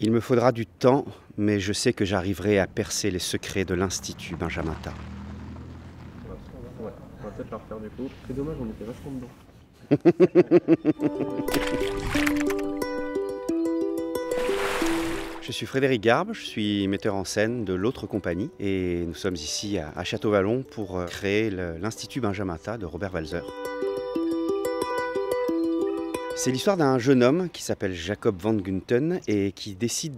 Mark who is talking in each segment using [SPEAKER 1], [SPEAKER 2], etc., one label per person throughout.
[SPEAKER 1] Il me faudra du temps, mais je sais que j'arriverai à percer les secrets de l'Institut Benjamin-Tat.
[SPEAKER 2] Ouais, on va peut-être la refaire du coup. C'est dommage, on était vachement dedans.
[SPEAKER 1] Je suis Frédéric Garbe, je suis metteur en scène de l'autre compagnie et nous sommes ici à Château-Vallon pour créer l'Institut Benjamin-Tat de Robert Walser. C'est l'histoire d'un jeune homme qui s'appelle Jacob van Gunten et qui décide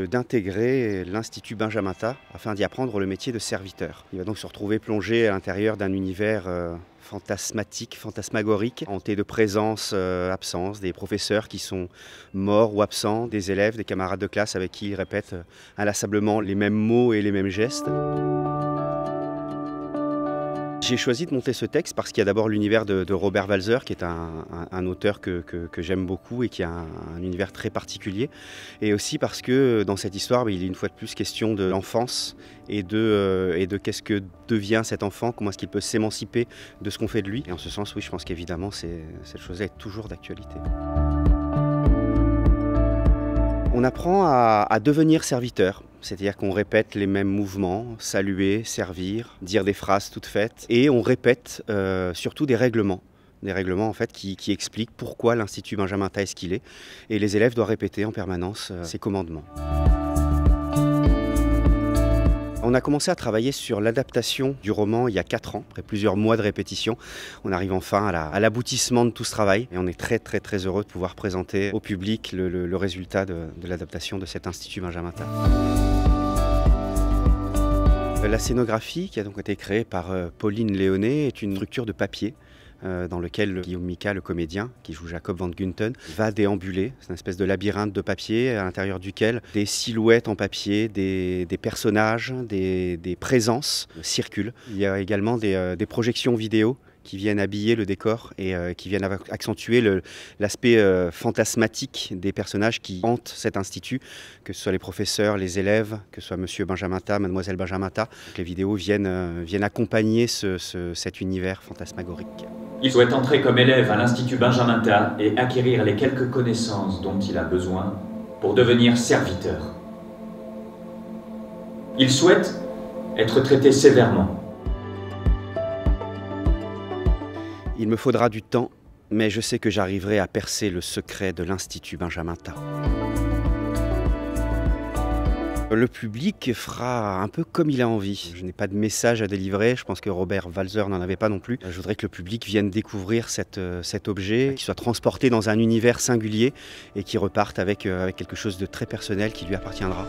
[SPEAKER 1] d'intégrer l'Institut Benjamin-Tat afin d'y apprendre le métier de serviteur. Il va donc se retrouver plongé à l'intérieur d'un univers fantasmatique, fantasmagorique, hanté de présence, absence, des professeurs qui sont morts ou absents, des élèves, des camarades de classe avec qui il répète inlassablement les mêmes mots et les mêmes gestes. J'ai choisi de monter ce texte parce qu'il y a d'abord l'univers de Robert Walser, qui est un auteur que j'aime beaucoup et qui a un univers très particulier. Et aussi parce que dans cette histoire, il est une fois de plus question de l'enfance et de qu'est-ce que devient cet enfant, comment est-ce qu'il peut s'émanciper de ce qu'on fait de lui. Et en ce sens, oui, je pense qu'évidemment, cette chose-là est toujours d'actualité. On apprend à devenir serviteur. C'est-à-dire qu'on répète les mêmes mouvements, saluer, servir, dire des phrases toutes faites. Et on répète surtout des règlements en fait qui expliquent pourquoi l'Institut Benjamin-Tat est ce qu'il est. Et les élèves doivent répéter en permanence ces commandements. On a commencé à travailler sur l'adaptation du roman il y a 4 ans, après plusieurs mois de répétition. On arrive enfin à l'aboutissement de tout ce travail et on est très heureux de pouvoir présenter au public le résultat de l'adaptation de cet Institut Benjamin-Tat. La scénographie, qui a donc été créée par Pauline Léonet, est une structure de papier dans lequel Guillaume Mika, le comédien qui joue Jacob van Gunten, va déambuler. C'est une espèce de labyrinthe de papier à l'intérieur duquel des silhouettes en papier, des personnages, des présences circulent. Il y a également des projections vidéo qui viennent habiller le décor et qui viennent accentuer l'aspect fantasmatique des personnages qui hantent cet institut, que ce soit les professeurs, les élèves, que ce soit Monsieur Benjamin-Tat, Mademoiselle Benjamin-Tat. Les vidéos viennent accompagner cet univers fantasmagorique.
[SPEAKER 3] Il souhaite entrer comme élève à l'Institut Benjamin-Tat et acquérir les quelques connaissances dont il a besoin pour devenir serviteur. Il souhaite être traité sévèrement.
[SPEAKER 1] Il me faudra du temps, mais je sais que j'arriverai à percer le secret de l'Institut Benjamin-Tat. Le public fera un peu comme il a envie. Je n'ai pas de message à délivrer, je pense que Robert Walser n'en avait pas non plus. Je voudrais que le public vienne découvrir cet objet, qu'il soit transporté dans un univers singulier et qu'il reparte avec quelque chose de très personnel qui lui appartiendra.